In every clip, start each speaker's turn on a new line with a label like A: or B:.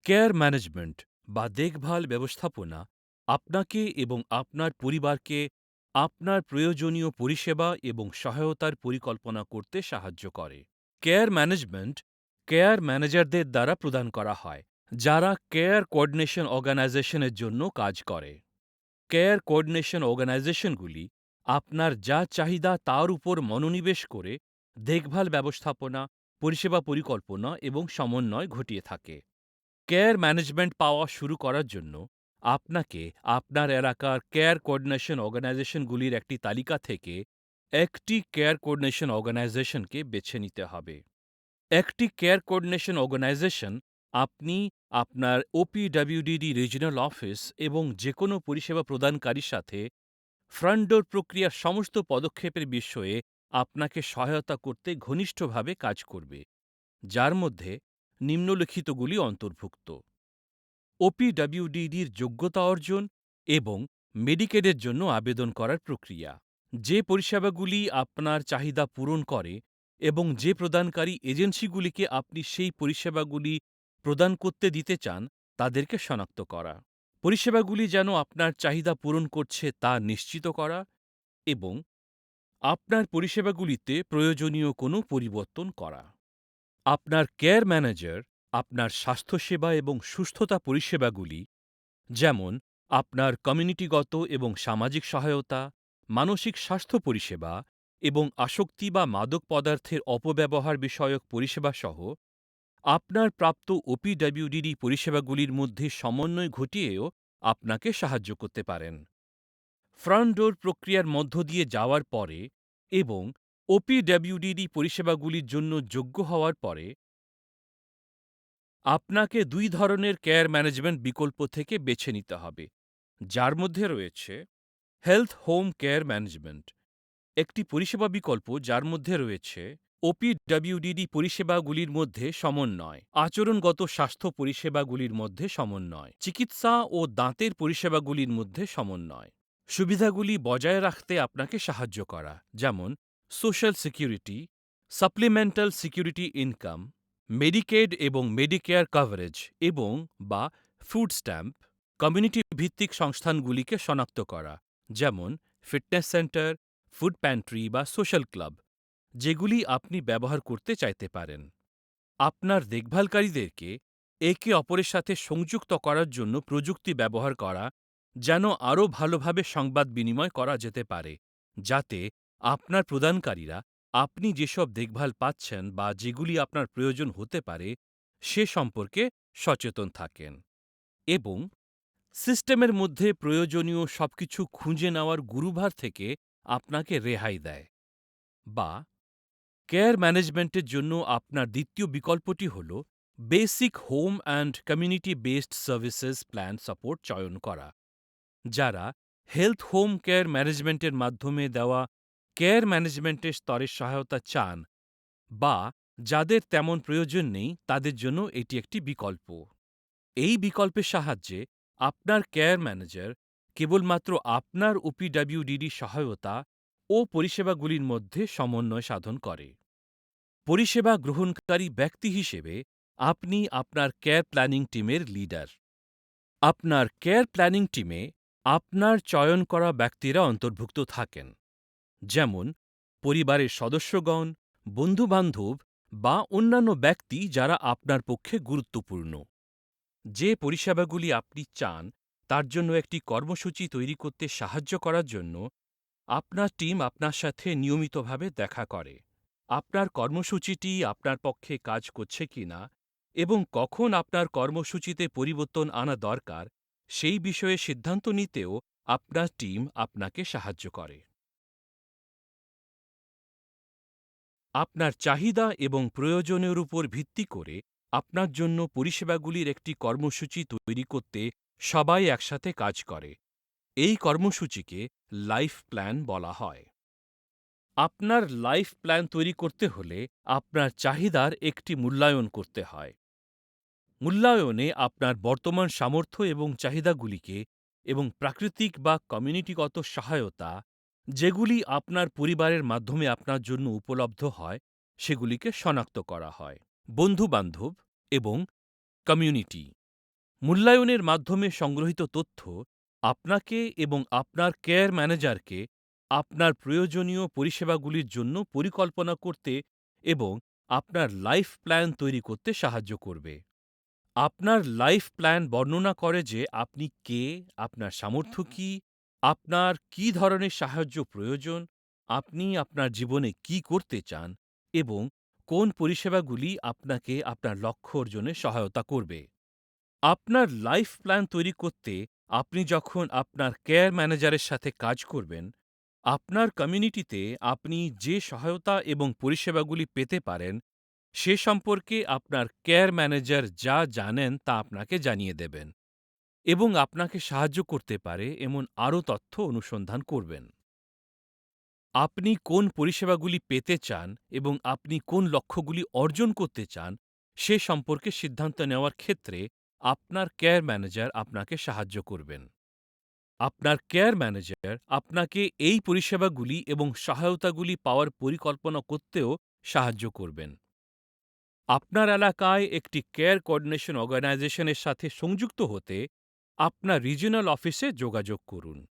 A: Care management বা দেখভাল ব্যবস্থাপনা আপনাকে এবং আপনার পরিবারকে আপনার প্রয়োজনীয় পরিষেবা এবং সহায়তার পরিকল্পনা করতে সাহায্য করে। কেয়ার ম্যানেজমেন্ট কেয়ার ম্যানেজারদের দ্বারা প্রদান করা হয়, যারা কেয়ার কোঅর্ডিনেশন অর্গানাইজেশনের জন্য কাজ করে। কেয়ার কোঅর্ডিনেশন অর্গানাইজেশনগুলি আপনার যা চাহিদা তার উপর মনোনিবেশ করে দেখভাল ব্যবস্থাপনা, পরিষেবা পরিকল্পনা এবং সমন্বয় ঘটিয়ে থাকে। কেয়ার ম্যানেজমেন্ট পাওয়া শুরু করার জন্য আপনাকে আপনার এলাকার কেয়ার কোঅর্ডিনেশন অর্গানাইজেশনগুলির একটি তালিকা থেকে একটি কেয়ার কোঅর্ডিনেশন অর্গানাইজেশনকে বেছে নিতে হবে। একটি কেয়ার কোঅর্ডিনেশন অর্গানাইজেশন আপনি আপনার ওপিডব্লিউডি রিজিওনাল অফিস এবং যে কোনো পরিষেবা প্রদানকারীর সাথে ফ্রন্ট ডোর প্রক্রিয়ার সমস্ত পদক্ষেপের বিষয়ে আপনাকে সহায়তা করতে ঘনিষ্ঠভাবে কাজ করবে, যার মধ্যে নিম্নলিখিতগুলি অন্তর্ভুক্ত: ওপিডব্লিউডির যোগ্যতা অর্জন এবং মেডিকেডের জন্য আবেদন করার প্রক্রিয়া, যে পরিষেবাগুলি আপনার চাহিদা পূরণ করে এবং যে প্রদানকারী এজেন্সিগুলিকে আপনি সেই পরিষেবাগুলি প্রদান করতে দিতে চান তাদেরকে শনাক্ত করা, পরিষেবাগুলি যেন আপনার চাহিদা পূরণ করছে তা নিশ্চিত করা এবং আপনার পরিষেবাগুলিতে প্রয়োজনীয় কোনো পরিবর্তন করা। আপনার কেয়ার ম্যানেজার আপনার স্বাস্থ্যসেবা এবং সুস্থতা পরিষেবাগুলি, যেমন আপনার কমিউনিটিগত এবং সামাজিক সহায়তা, মানসিক স্বাস্থ্য পরিষেবা এবং আসক্তি বা মাদক পদার্থের অপব্যবহার বিষয়ক পরিষেবা সহ আপনার প্রাপ্ত ওপিডব্লিউডি পরিষেবাগুলির মধ্যে সমন্বয় ঘটিয়েও আপনাকে সাহায্য করতে পারেন। ফ্রন্ট ডোর প্রক্রিয়ার মধ্য দিয়ে যাওয়ার পরে এবং ওপিডব্লিউডি পরিষেবাগুলির জন্য যোগ্য হওয়ার পরে আপনাকে ২ ধরনের কেয়ার ম্যানেজমেন্ট বিকল্প থেকে বেছে নিতে হবে, যার মধ্যে রয়েছে হেলথ হোম কেয়ার ম্যানেজমেন্ট, একটি পরিষেবা বিকল্প যার মধ্যে রয়েছে ওপিডব্লিউডি পরিষেবাগুলির মধ্যে সমন্বয়, আচরণগত স্বাস্থ্য পরিষেবাগুলির মধ্যে সমন্বয়, চিকিৎসা ও দাঁতের পরিষেবাগুলির মধ্যে সমন্বয়। সুবিধাগুলি বজায় রাখতে আপনাকে সাহায্য করা, যেমন social security, supplemental security income, Medicaid এবং মেডিকেয়ার কভারেজ এবং বা ফুড স্ট্যাম্প, কমিউনিটি ভিত্তিক সংস্থানগুলিকে শনাক্ত করা, যেমন ফিটনেস সেন্টার, ফুড প্যান্ট্রি বা সোশ্যাল ক্লাব, যেগুলি আপনি ব্যবহার করতে চাইতে পারেন। আপনার দেখভালকারীদেরকে একে অপরের সাথে সংযুক্ত করার জন্য প্রযুক্তি ব্যবহার করা, যেন আরও ভালোভাবে সংবাদ বিনিময় করা যেতে পারে, যাতে আপনার প্রদানকারীরা আপনি যেসব দেখভাল পাচ্ছেন বা যেগুলি আপনার প্রয়োজন হতে পারে সে সম্পর্কে সচেতন থাকেন এবং সিস্টেমের মধ্যে প্রয়োজনীয় সবকিছু খুঁজে নেওয়ার গুরুভার থেকে আপনাকে রেহাই দেয়। বা কেয়ার ম্যানেজমেন্টের জন্য আপনার দ্বিতীয় বিকল্পটি হল basic home and community based services plan support চয়ন করা, যারা হেলথ হোম কেয়ার ম্যানেজমেন্টের মাধ্যমে দেওয়া কেয়ার ম্যানেজমেন্টের স্তরের সহায়তা চান বা যাদের তেমন প্রয়োজন নেই তাদের জন্য এটি একটি বিকল্প। এই বিকল্পের সাহায্যে আপনার কেয়ার ম্যানেজার কেবলমাত্র আপনার ওপিডব্লিউডি সহায়তা ও পরিষেবাগুলির মধ্যে সমন্বয় সাধন করে। পরিষেবা গ্রহণকারী ব্যক্তি হিসেবে আপনি আপনার কেয়ার প্ল্যানিং টিমের লিডার। আপনার কেয়ার প্ল্যানিং টিমে আপনার চয়ন করা ব্যক্তিরা অন্তর্ভুক্ত থাকেন, যেমন পরিবারের সদস্যগণ, বন্ধুবান্ধব বা অন্যান্য ব্যক্তি যারা আপনার পক্ষে গুরুত্বপূর্ণ। যে পরিষেবাগুলি আপনি চান তার জন্য একটি কর্মসূচি তৈরি করতে সাহায্য করার জন্য আপনার টিম আপনার সাথে নিয়মিতভাবে দেখা করে। আপনার কর্মসূচিটি আপনার পক্ষে কাজ করছে কিনা এবং কখন আপনার কর্মসূচিতে পরিবর্তন আনা দরকার সেই বিষয়ে সিদ্ধান্ত নিতেও আপনার টিম আপনাকে সাহায্য করে। আপনার চাহিদা এবং প্রয়োজনের উপর ভিত্তি করে আপনার জন্য পরিষেবাগুলির একটি কর্মসূচি তৈরি করতে সবাই একসাথে কাজ করে। এই কর্মসূচিকে লাইফ প্ল্যান বলা হয়। আপনার লাইফ প্ল্যান তৈরি করতে হলে আপনার চাহিদার একটি মূল্যায়ন করতে হয়। মূল্যায়নে আপনার বর্তমান সামর্থ্য এবং চাহিদাগুলিকে এবং প্রাকৃতিক বা কমিউনিটিগত সহায়তা, যেগুলি আপনার পরিবারের মাধ্যমে আপনার জন্য উপলব্ধ হয়, সেগুলিকে শনাক্ত করা হয়। বন্ধু-বান্ধব এবং কমিউনিটি মূল্যায়নের মাধ্যমে সংগ্রহীত তথ্য আপনাকে এবং আপনার কেয়ার ম্যানেজারকে আপনার প্রয়োজনীয় পরিষেবাগুলির জন্য পরিকল্পনা করতে এবং আপনার লাইফ প্ল্যান তৈরি করতে সাহায্য করবে। আপনার লাইফ প্ল্যান বর্ণনা করে যে আপনি কে, আপনার সামর্থ্য কী, আপনার কী ধরনের সাহায্য প্রয়োজন, আপনি আপনার জীবনে কী করতে চান এবং কোন পরিষেবাগুলি আপনাকে আপনার লক্ষ্য অর্জনে সহায়তা করবে। আপনার লাইফ প্ল্যান তৈরি করতে আপনি যখন আপনার কেয়ার ম্যানেজারের সাথে কাজ করবেন, আপনার কমিউনিটিতে আপনি যে সহায়তা এবং পরিষেবাগুলি পেতে পারেন, সে সম্পর্কে আপনার কেয়ার ম্যানেজার যা জানেন তা আপনাকে জানিয়ে দেবেন এবং আপনাকে সাহায্য করতে পারে এমন আরও তথ্য অনুসন্ধান করবেন। আপনি কোন পরিষেবাগুলি পেতে চান এবং আপনি কোন লক্ষ্যগুলি অর্জন করতে চান, সে সম্পর্কে সিদ্ধান্ত নেওয়ার ক্ষেত্রে আপনার কেয়ার ম্যানেজার আপনাকে সাহায্য করবেন। আপনার কেয়ার ম্যানেজার আপনাকে এই পরিষেবাগুলি এবং সহায়তাগুলি পাওয়ার পরিকল্পনা করতেও সাহায্য করবেন। আপনার এলাকায় একটি কেয়ার কোঅর্ডিনেশন অর্গানাইজেশনের সাথে সংযুক্ত হতে আপনার রিজিওনাল অফিসে যোগাযোগ করুন।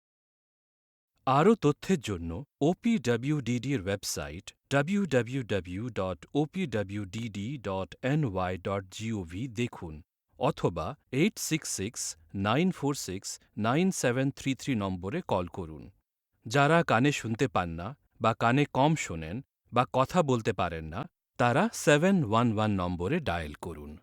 A: আরও তথ্যের জন্য OPWDDর ওয়েবসাইট www.opwdd.ny.gov দেখুন অথবা 8669469733 নম্বরে কল করুন। যারা কানে শুনতে পান না বা কানে কম শোনেন বা কথা বলতে পারেন না, তারা 711 নম্বরে ডায়াল করুন।